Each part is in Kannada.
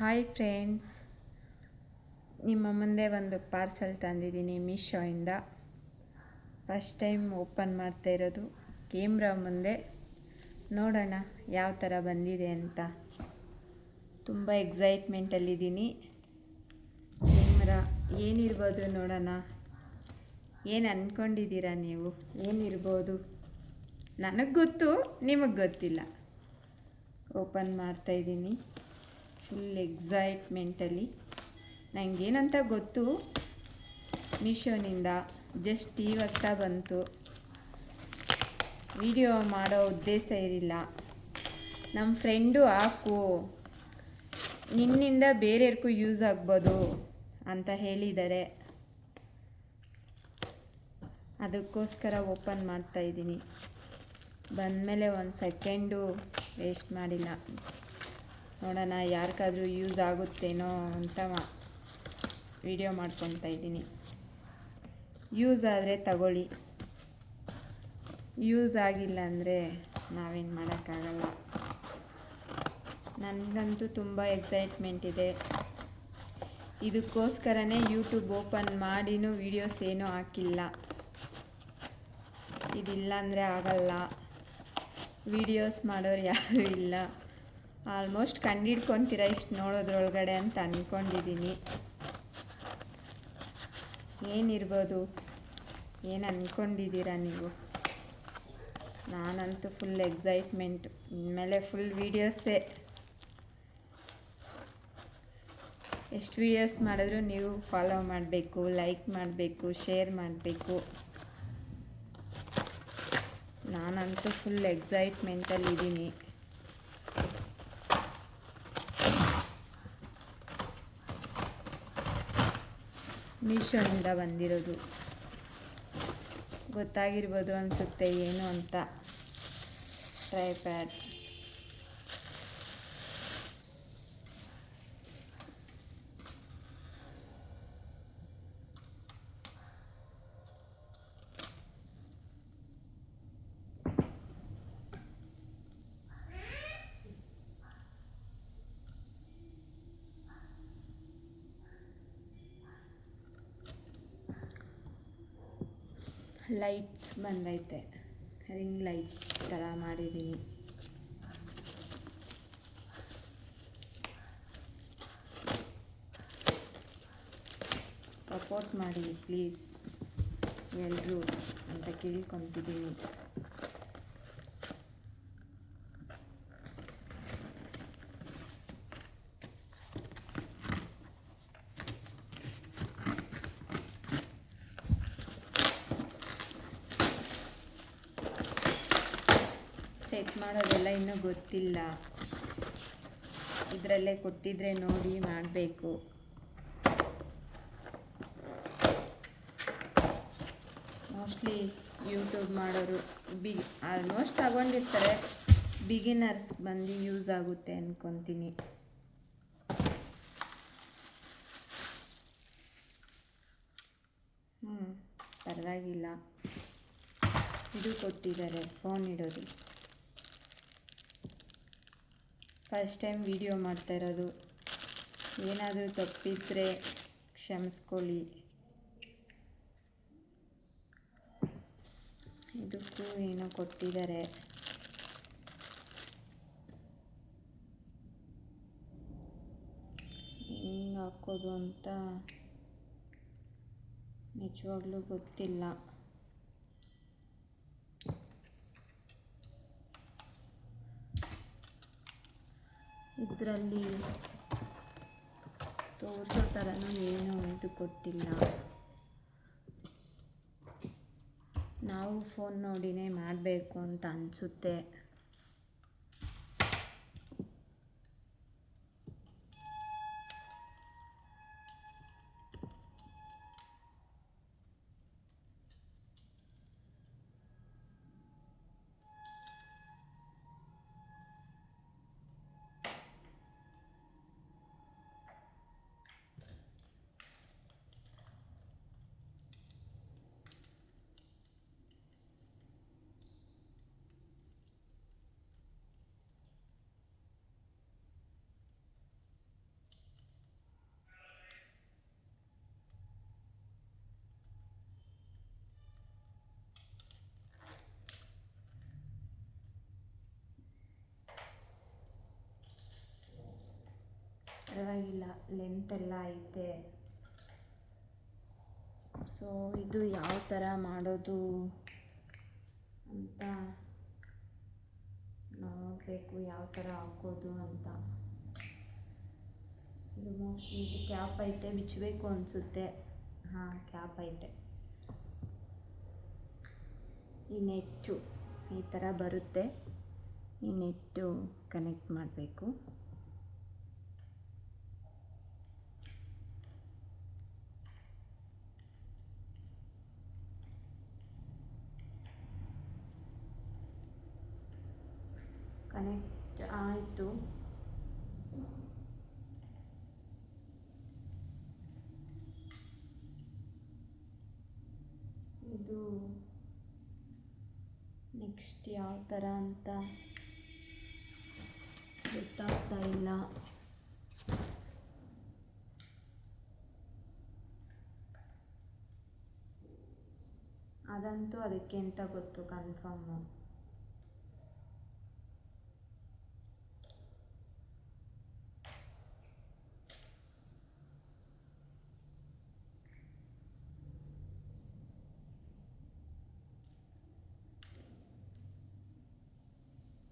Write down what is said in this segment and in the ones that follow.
ಹಾಯ್ ಫ್ರೆಂಡ್ಸ್, ನಿಮ್ಮ ಮುಂದೆ ಒಂದು ಪಾರ್ಸಲ್ ತಂದಿದ್ದೀನಿ ಮೀಶೋಯಿಂದ. ಫಸ್ಟ್ ಟೈಮ್ ಓಪನ್ ಮಾಡ್ತಾ ಇರೋದು. ಕ್ಯಾಮ್ರಾ ಮುಂದೆ ನೋಡೋಣ ಯಾವ ಥರ ಬಂದಿದೆ ಅಂತ. ತುಂಬ ಎಕ್ಸೈಟ್ಮೆಂಟಲ್ಲಿದ್ದೀನಿ. ಕ್ಯಾಮ್ರಾ ಏನಿರ್ಬೋದು ನೋಡೋಣ. ಏನು ಅಂದ್ಕೊಂಡಿದ್ದೀರಾ ನೀವು? ಏನಿರ್ಬೋದು? ನನಗೆ ಗೊತ್ತು, ನಿಮಗೆ ಗೊತ್ತಿಲ್ಲ. ಓಪನ್ ಮಾಡ್ತಾಯಿದ್ದೀನಿ ಫುಲ್ ಎಕ್ಸೈಟ್ಮೆಂಟಲ್ಲಿ. ನನಗೇನಂತ ಗೊತ್ತು, ಮೀಶೋನಿಂದ ಜಸ್ಟ್ ಇವಾಗ ಬಂತು. ವಿಡಿಯೋ ಮಾಡೋ ಉದ್ದೇಶ ಇರಲಿಲ್ಲ. ನಮ್ಮ ಫ್ರೆಂಡು ಹಾಕು, ನಿನ್ನಿಂದ ಬೇರೆಯವ್ರಿಗೂ ಯೂಸ್ ಆಗ್ಬೋದು ಅಂತ ಹೇಳಿದ್ದಾರೆ. ಅದಕ್ಕೋಸ್ಕರ ಓಪನ್ ಮಾಡ್ತಾಯಿದ್ದೀನಿ. ಬಂದಮೇಲೆ ಒಂದು ಸೆಕೆಂಡು ವೇಸ್ಟ್ ಮಾಡಿಲ್ಲ. ನೋಡೋಣ ಯಾರಿಗಾದ್ರೂ ಯೂಸ್ ಆಗುತ್ತೇನೋ ಅಂತ ವಿಡಿಯೋ ಮಾಡ್ಕೊತಾ ಇದ್ದೀನಿ. ಯೂಸ್ ಆದರೆ ತಗೊಳ್ಳಿ, ಯೂಸ್ ಆಗಿಲ್ಲ ಅಂದರೆ ನಾವೇನು ಮಾಡೋಕ್ಕಾಗಲ್ಲ. ನನಗಂತೂ ತುಂಬ ಎಕ್ಸೈಟ್ಮೆಂಟ್ ಇದೆ. ಇದಕ್ಕೋಸ್ಕರನೇ ಯೂಟ್ಯೂಬ್ ಓಪನ್ ಮಾಡಿನೂ ವೀಡಿಯೋಸ್ ಏನೂ ಹಾಕಿಲ್ಲ. ಇದಿಲ್ಲ ಅಂದರೆ ಆಗಲ್ಲ. ವೀಡಿಯೋಸ್ ಮಾಡೋರು ಯಾರೂ ಇಲ್ಲ. ಆಲ್ಮೋಸ್ಟ್ ಕಂಡಿಡ್ಕೊತೀರ ಇಷ್ಟು ನೋಡೋದ್ರೊಳಗಡೆ ಅಂತ ಅಂದ್ಕೊಂಡಿದ್ದೀನಿ. ಏನಿರ್ಬೋದು? ಏನು ಅಂದ್ಕೊಂಡಿದ್ದೀರಾ ನೀವು? ನಾನಂತೂ ಫುಲ್ ಎಕ್ಸೈಟ್ಮೆಂಟ್. ಇನ್ಮೇಲೆ ಫುಲ್ ವೀಡಿಯೋಸೇ. ಎಷ್ಟು ವೀಡಿಯೋಸ್ ಮಾಡಿದ್ರು ನೀವು ಫಾಲೋ ಮಾಡಬೇಕು, ಲೈಕ್ ಮಾಡಬೇಕು, ಶೇರ್ ಮಾಡಬೇಕು. ನಾನಂತೂ ಫುಲ್ ಎಕ್ಸೈಟ್ಮೆಂಟಲ್ಲಿದ್ದೀನಿ. ಮೀಶೋನಿಂದ ಬಂದಿರೋದು. ಗೊತ್ತಾಗಿರ್ಬೋದು ಅನಿಸುತ್ತೆ ಏನು ಅಂತ. ಟ್ರೈಪ್ಯಾಡ್. ಲೈಟ್ಸ್ ಬಂದೈತೆ. ರಿಂಗ್ ಲೈಟ್ಸ್ ಥರ ಮಾಡಿದ್ದೀನಿ. ಸಪೋರ್ಟ್ ಮಾಡಿ ಪ್ಲೀಸ್ ಎಲ್ಲರೂ ಅಂತ ಕೇಳ್ಕೊತಿದ್ದೀನಿ. ಸೆಟ್ ಮಾಡೋದೆಲ್ಲ ಇನ್ನೂ ಗೊತ್ತಿಲ್ಲ. ಇದರಲ್ಲೇ ಕೊಟ್ಟಿದ್ರೆ ನೋಡಿ ಮಾಡಬೇಕು. ಮೋಸ್ಟ್ಲಿ ಯೂಟ್ಯೂಬ್ ಮಾಡೋರು ಆಲ್ಮೋಸ್ಟ್ ತಗೊಂಡಿರ್ತಾರೆ. ಬಿಗಿನರ್ಸ್ ಬಂದು ಯೂಸ್ ಆಗುತ್ತೆ ಅಂದ್ಕೊತೀನಿ. ಪರವಾಗಿಲ್ಲ. ಇದು ಕೊಟ್ಟಿದ್ದಾರೆ ಫೋನ್ ಇಡೋದು. ಫಸ್ಟ್ ಟೈಮ್ ವಿಡಿಯೋ ಮಾಡ್ತಾ ಇರೋದು. ಏನಾದರೂ ತಪ್ಪಿದ್ರೆ ಕ್ಷಮಿಸ್ಕೊಳ್ಳಿ. ಇದಕ್ಕೂ ಏನೋ ಕೊಟ್ಟಿದ್ದಾರೆ. ಹೆಂಗೆ ಹಾಕೋದು ಅಂತ ನಿಜವಾಗ್ಲೂ ಗೊತ್ತಿಲ್ಲ. ಇದರಲ್ಲಿ ತೋರಿಸೋ ಥರನೂ ಏನೂ ಇದು ಕೊಟ್ಟಿಲ್ಲ. ನಾವು ಫೋನ್ ನೋಡಿನೇ ಮಾಡಬೇಕು ಅಂತ ಅನಿಸುತ್ತೆ. ಪರವಾಗಿಲ್ಲ, ಲೆಂತ್ ಎಲ್ಲ ಐತೆ. ಸೊ ಇದು ಯಾವ ಥರ ಮಾಡೋದು ಅಂತ ನೋಡಬೇಕು, ಯಾವ ಥರ ಹಾಕೋದು ಅಂತ. ಇದು ಮೋಸ್ಟ್ಲಿ ಇದು ಕ್ಯಾಪ್ ಐತೆ, ಬಿಚ್ಚಬೇಕು ಅನಿಸುತ್ತೆ. ಹಾಂ, ಕ್ಯಾಪ್ ಐತೆ. ಈ ನೆಟ್ಟು ಈ ಥರ ಬರುತ್ತೆ. ಈ ನೆಟ್ಟು ಕನೆಕ್ಟ್ ಮಾಡಬೇಕು. ಕನೆಕ್ಟ್ ಆಯಿತು. ಇದು ನೆಕ್ಸ್ಟ್ ಯಾವ ಥರ ಅಂತ ಗೊತ್ತಾಗ್ತಾ ಇಲ್ಲ. ಅದಂತೂ ಅದಕ್ಕೆ ಅಂತ ಗೊತ್ತು ಕನ್ಫರ್ಮು.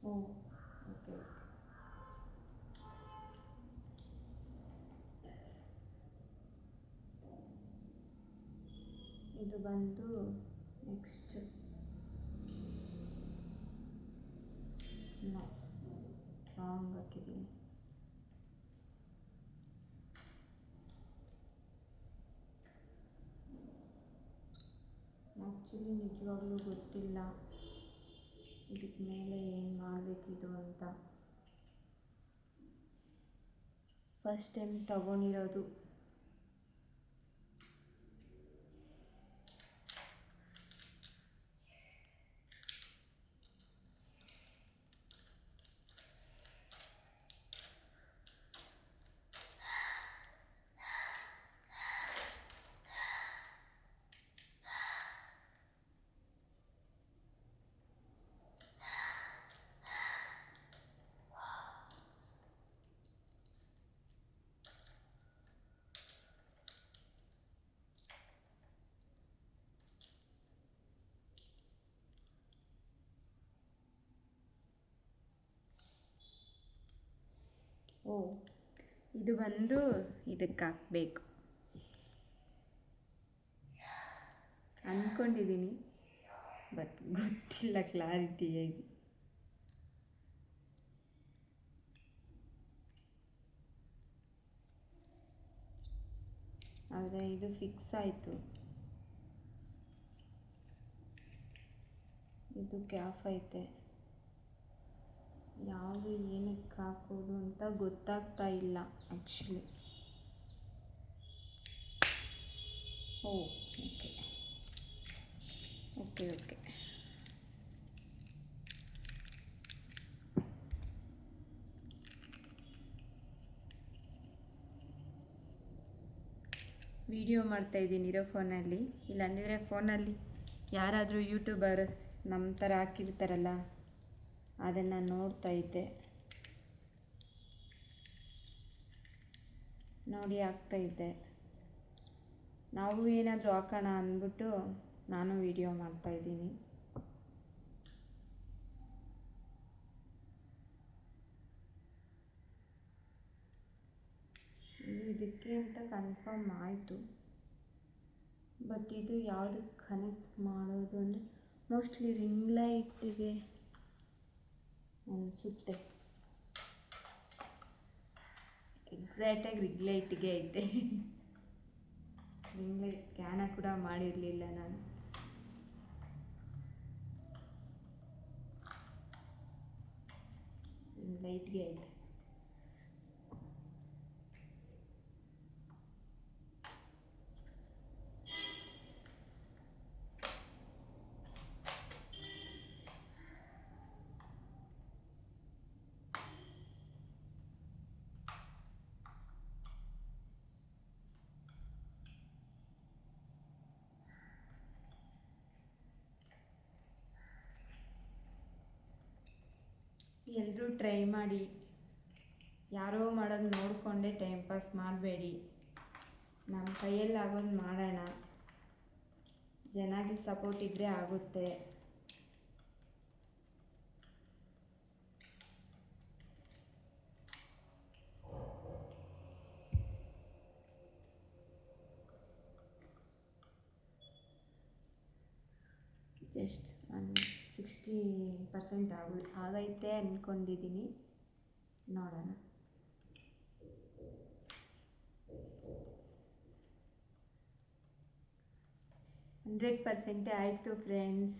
ಓಕೆ. ಇದು ಬಂದು ನೆಕ್ಸ್ಟ್ ರಾಂಗ್ ಹಾಕಿದ್ದೀನಿ. ಆ್ಯಕ್ಚುಲಿ ನಿಜವಾಗ್ಲೂ ಗೊತ್ತಿಲ್ಲ ಇದಕ್ಕೆ ಮೇಲೆ ಏನು ಮಾಡಬೇಕಿದು ಅಂತ. ಫಸ್ಟ್ ಟೈಮ್ ತಗೊಂಡಿರೋದು. ಇದು ಬಂದು ಇದಕ್ಕೆ ಹಾಕಬೇಕು ಅಂದ್ಕೊಂಡಿದ್ದೀನಿ, ಬಟ್ ಗೊತ್ತಿಲ್ಲ ಕ್ಲಾರಿಟಿಯಾಗಿ. ಆದರೆ ಇದು ಫಿಕ್ಸ್ ಆಯಿತು. ಇದು ಕ್ಯಾಪ್ ಐತೆ. ಯಾವುದು ಏನಕ್ಕೆ ಹಾಕೋದು ಅಂತ ಗೊತ್ತಾಗ್ತಾ ಇಲ್ಲ ಆ್ಯಕ್ಚುಲಿ. ಓಕೆ. ವಿಡಿಯೋ ಮಾಡ್ತಾಯಿದ್ದೀನಿ ಇರೋ ಫೋನಲ್ಲಿ. ಇಲ್ಲಾಂದಿದ್ರೆ ಫೋನಲ್ಲಿ ಯಾರಾದರೂ ಯೂಟ್ಯೂಬರ್ಸ್ ನಮ್ಮ ಥರ ಹಾಕಿರ್ತಾರಲ್ಲ, ಅದನ್ನು ನೋಡ್ತಾ ಇದ್ದೆ, ನೋಡಿ ಹಾಕ್ತಾಯಿದ್ದೆ. ನಾವು ಏನಾದರೂ ಹಾಕೋಣ ಅಂದ್ಬಿಟ್ಟು ನಾನು ವಿಡಿಯೋ ಮಾಡ್ತಾಯಿದ್ದೀನಿ. ಇದಕ್ಕೆ ಅಂತ ಕನ್ಫರ್ಮ್ ಆಯಿತು, ಬಟ್ ಇದು ಯಾವುದಕ್ಕೆ ಕನೆಕ್ಟ್ ಮಾಡೋದು ಅಂದರೆ ಮೋಸ್ಟ್ಲಿ ರಿಂಗ್ ಲೈಟಿಗೆ ಅನಿಸುತ್ತೆ. ಎಕ್ಸಾಕ್ಟಾಗಿ ರಿಂಗ್ ಲೈಟಿಗೆ ಐತೆ. ರಿಂಗ್ ಲೈಟ್ ಕ್ಯಾನ ಕೂಡ ಮಾಡಿರಲಿಲ್ಲ ನಾನು. ಲೈಟ್ಗೆ ಐತೆ. ಎಲ್ಲರೂ ಟ್ರೈ ಮಾಡಿ. ಯಾರೋ ಮಾಡೋದು ನೋಡಿಕೊಂಡೇ ಟೈಮ್ ಪಾಸ್ ಮಾಡಬೇಡಿ. ನಮ್ಮ ಕೈಯಲ್ಲಿ ಆಗೋದು ಮಾಡೋಣ. ಜನಗಳ ಸಪೋರ್ಟ್ ಇದ್ದರೆ ಆಗುತ್ತೆ. ಜಸ್ಟ್ ಒಂದು 60% ಆಗೈತೆ ಅಂದ್ಕೊಂಡಿದ್ದೀನಿ. ನೋಡೋಣ. 100% ಆಯಿತು ಫ್ರೆಂಡ್ಸ್.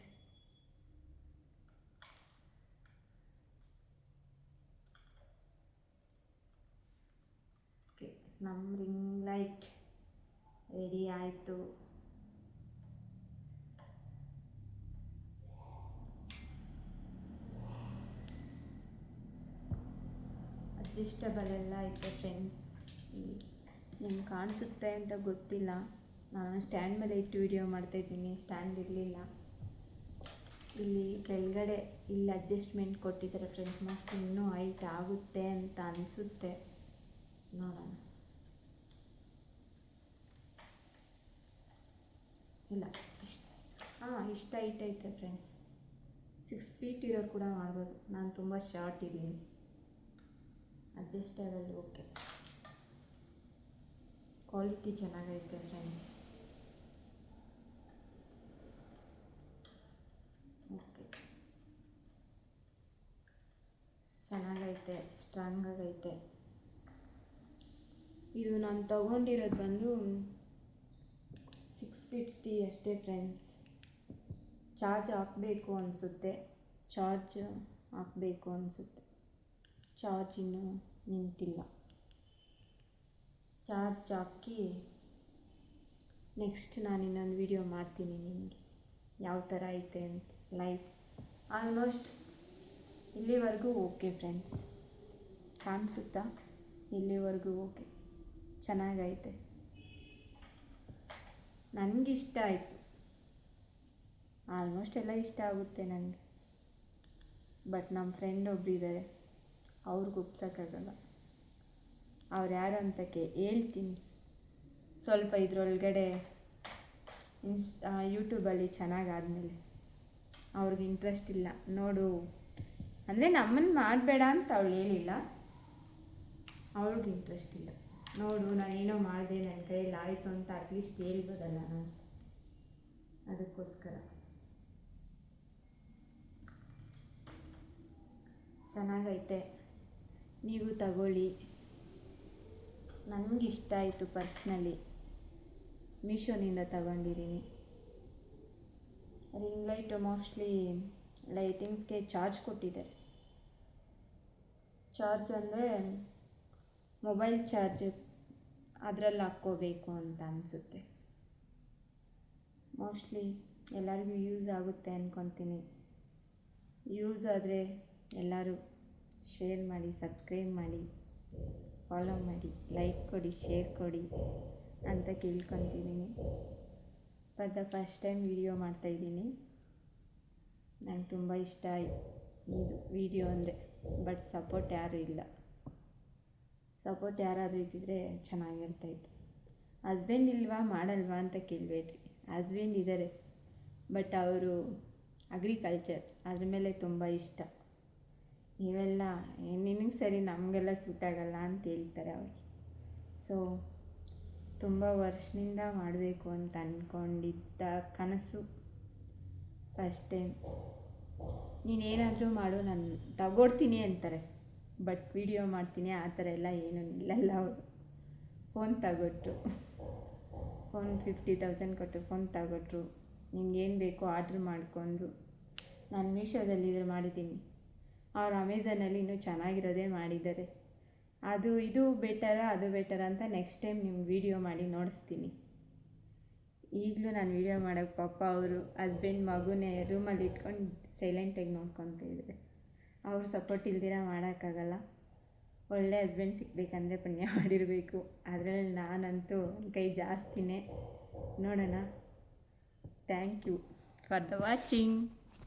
ಓಕೆ, ನಮ್ಮ ರಿಂಗ್ ಲೈಟ್ ರೆಡಿ ಆಯಿತು. ಅಡ್ಜಸ್ಟಬಲ್ ಎಲ್ಲ ಐತೆ ಫ್ರೆಂಡ್ಸ್. ನಿಮ್ಗೆ ಕಾಣಿಸುತ್ತೆ ಅಂತ ಗೊತ್ತಿಲ್ಲ, ನಾನು ಸ್ಟ್ಯಾಂಡ್ ಮೇಲೆ ಇಟ್ಟು ವಿಡಿಯೋ ಮಾಡ್ತಾಯಿದ್ದೀನಿ. ಸ್ಟ್ಯಾಂಡ್ ಇರಲಿಲ್ಲ. ಇಲ್ಲಿ ಕೆಳಗಡೆ ಇಲ್ಲಿ ಅಡ್ಜಸ್ಟ್ಮೆಂಟ್ ಕೊಟ್ಟಿದ್ದಾರೆ ಫ್ರೆಂಡ್ಸ್. ಮೋಸ್ಟ್ ಇನ್ನೂ ಹೈಟ್ ಆಗುತ್ತೆ ಅಂತ ಅನಿಸುತ್ತೆ. ನೋಡೋಣ. ಇಲ್ಲ, ಇಷ್ಟ ಹೈಟ್ ಐತೆ ಫ್ರೆಂಡ್ಸ್. 6 ಫೀಟ್ ಇರೋರು ಕೂಡ ಮಾಡ್ಬೋದು. ನಾನು ತುಂಬ ಶಾರ್ಟ್ ಇದ್ದೀನಿ. Adjustable okay. ಕ್ವಾಲಿಟಿ ಚೆನ್ನಾಗೈತೆ ಫ್ರೆಂಡ್ಸ್. ಓಕೆ, ಚೆನ್ನಾಗೈತೆ, ಸ್ಟ್ರಾಂಗ್ ಆಗೈತೆ. ಇದು ನಾನು ತಗೊಂಡಿರೋದು ಬಂದು 650 ಅಷ್ಟೇ ಫ್ರೆಂಡ್ಸ್. ಚಾರ್ಜ್ ಹಾಕಬೇಕು ಅನಿಸುತ್ತೆ. ಚಾರ್ಜ್ ಇನ್ನೂ ನಿಂತಿಲ್ಲ. ಚಾರ್ಜ್ ಹಾಕಿ ನೆಕ್ಸ್ಟ್ ನಾನು ಇನ್ನೊಂದು ವಿಡಿಯೋ ಮಾಡ್ತೀನಿ ನಿಮಗೆ ಯಾವ ಥರ ಐತೆ ಅಂತ. ಲೈಟ್ ಆಲ್ಮೋಸ್ಟ್ ಇಲ್ಲಿವರೆಗೂ ಓಕೆ ಫ್ರೆಂಡ್ಸ್. ಕಾಣಿಸುತ್ತಾ? ಇಲ್ಲಿವರೆಗೂ ಓಕೆ, ಚೆನ್ನಾಗೈತೆ. ನನಗಿಷ್ಟ ಆಯಿತು. ಆಲ್ಮೋಸ್ಟ್ ಎಲ್ಲ ಇಷ್ಟ ಆಗುತ್ತೆ ನನಗೆ. ಬಟ್ ನಮ್ಮ ಫ್ರೆಂಡ್ ಒಬ್ಬರಿದ್ದಾರೆ, ಅವ್ರಿಗೆ ಒಪ್ಸೋಕ್ಕಾಗಲ್ಲ. ಅವ್ರು ಯಾರು ಅಂತ ಹೇಳ್ತೀನಿ ಸ್ವಲ್ಪ ಇದರೊಳಗಡೆ. ಯೂಟ್ಯೂಬಲ್ಲಿ ಚೆನ್ನಾಗಾದ್ಮೇಲೆ ಅವ್ರಿಗೆ ಇಂಟ್ರೆಸ್ಟ್ ಇಲ್ಲ ನೋಡು ಅಂದರೆ, ನಮ್ಮನ್ನು ಮಾಡಬೇಡ ಅಂತ ಅವಳು ಹೇಳಿಲ್ಲ. ಅವ್ಳಿಗೆ ಇಂಟ್ರೆಸ್ಟ್ ಇಲ್ಲ. ನೋಡು ನಾನೇನೋ ಮಾಡಿದೆ, ನನ್ನ ಕೈಯಲ್ಲಿ ಆಯಿತು ಅಂತ ಅಟ್ಲೀಸ್ಟ್ ಹೇಳ್ಬೋದಲ್ಲ ನಾನು. ಅದಕ್ಕೋಸ್ಕರ ಚೆನ್ನಾಗೈತೆ. ನೀವು ತಗೊಳ್ಳಿ. ನನಗಿಷ್ಟ ಆಯಿತು ಪರ್ಸ್ನಲಿ. ಮೀಶೋನಿಂದ ತಗೊಂಡಿದ್ದೀನಿ. ರಿಂಗ್ ಲೈಟು ಮೋಸ್ಟ್ಲಿ ಲೈಟಿಂಗ್ಸ್ಗೆ ಚಾರ್ಜ್ ಕೊಟ್ಟಿದ್ದಾರೆ. ಚಾರ್ಜ್ ಅಂದರೆ ಮೊಬೈಲ್ ಚಾರ್ಜ್ ಅದರಲ್ಲಿ ಹಾಕ್ಕೋಬೇಕು ಅಂತ ಅನಿಸುತ್ತೆ. ಮೋಸ್ಟ್ಲಿ ಎಲ್ಲರಿಗೂ ಯೂಸ್ ಆಗುತ್ತೆ ಅಂದ್ಕೊತೀನಿ. ಯೂಸ್ ಆದರೆ ಎಲ್ಲರೂ ಶೇರ್ ಮಾಡಿ, ಸಬ್ಸ್ಕ್ರೈಬ್ ಮಾಡಿ, ಫಾಲೋ ಮಾಡಿ, ಲೈಕ್ ಕೊಡಿ, ಶೇರ್ ಕೊಡಿ ಅಂತ ಕೇಳ್ಕೊತಿದ್ದೀನಿ. For the first time video ಮಾಡ್ತಾಯಿದ್ದೀನಿ. ನಂಗೆ ತುಂಬ ಇಷ್ಟ ಆಯಿತು ಇದು ವಿಡಿಯೋ ಅಂದರೆ. ಬಟ್ ಸಪೋರ್ಟ್ ಯಾರೂ ಇಲ್ಲ. ಸಪೋರ್ಟ್ ಯಾರಾದರೂ ಇದ್ದಿದ್ರೆ ಚೆನ್ನಾಗಿರ್ತಾಯಿತ್ತು. ಹಸ್ಬೆಂಡ್ ಇಲ್ವಾ, ಮಾಡಲ್ವಾ ಅಂತ ಕೇಳಬೇಡ್ರಿ. ಹಸ್ಬೆಂಡ್ ಇದ್ದಾರೆ, ಬಟ್ ಅವರು ಅಗ್ರಿಕಲ್ಚರ್, ಅದ್ರ ಮೇಲೆ ತುಂಬ ಇಷ್ಟ. ನೀವೆಲ್ಲ ನಿನಗೆ ಸರಿ, ನಮಗೆಲ್ಲ ಸೂಟ್ ಆಗಲ್ಲ ಅಂತ ಹೇಳ್ತಾರೆ ಅವರು. ಸೊ ತುಂಬ ವರ್ಷದಿಂದ ಮಾಡಬೇಕು ಅಂತ ಅಂದ್ಕೊಂಡಿದ್ದ ಕನಸು ಫಸ್ಟ್ ಟೈಮ್. ನೀನೇನಾದರೂ ಮಾಡು, ನಾನು ತಗೊಡ್ತೀನಿ ಅಂತಾರೆ, ಬಟ್ ವಿಡಿಯೋ ಮಾಡ್ತೀನಿ ಆ ಥರ ಎಲ್ಲ ಏನೂ ನಿಲ್ಲಲ್ಲ ಅವರು. ಫೋನ್ ತಗೊಟ್ರು, ಫೋನ್ 50,000 ಕೊಟ್ಟು ಫೋನ್ ತಗೊಟ್ರು. ನಿಂಗೇನು ಬೇಕೋ ಆರ್ಡ್ರ್ ಮಾಡ್ಕೊಂಡ್ರು. ನಾನು ಮೀಶೋದಲ್ಲಿ ಇದ್ರೆ ಮಾಡಿದ್ದೀನಿ. ಅವ್ರು ಅಮೆಝಾನಲ್ಲಿ ಇನ್ನೂ ಚೆನ್ನಾಗಿರೋದೇ ಮಾಡಿದ್ದಾರೆ. ಇದು ಬೆಟರಾ ಅದು ಬೆಟರಾ ಅಂತ ನೆಕ್ಸ್ಟ್ ಟೈಮ್ ನಿಮ್ಗೆ ವಿಡಿಯೋ ಮಾಡಿ ನೋಡಿಸ್ತೀನಿ. ಈಗಲೂ ನಾನು ವಿಡಿಯೋ ಮಾಡೋಕ್ಕೆ ಪಾಪ ಅವರು ಹಸ್ಬೆಂಡ್ ಮಗುನೇ ರೂಮಲ್ಲಿ ಇಟ್ಕೊಂಡು ಸೈಲೆಂಟಾಗಿ ನೋಡ್ಕೊತ ಇದ್ದಾರೆ. ಅವ್ರ ಸಪೋರ್ಟ್ ಇಲ್ದಿರ ಮಾಡೋಕ್ಕಾಗಲ್ಲ. ಒಳ್ಳೆ ಹಸ್ಬೆಂಡ್ ಸಿಗಬೇಕಂದ್ರೆ ಪುಣ್ಯ ಮಾಡಿರಬೇಕು. ಅದರಲ್ಲಿ ನಾನಂತೂ ಕೈ ಜಾಸ್ತಿನೇ. ನೋಡೋಣ. Thank you for the watching.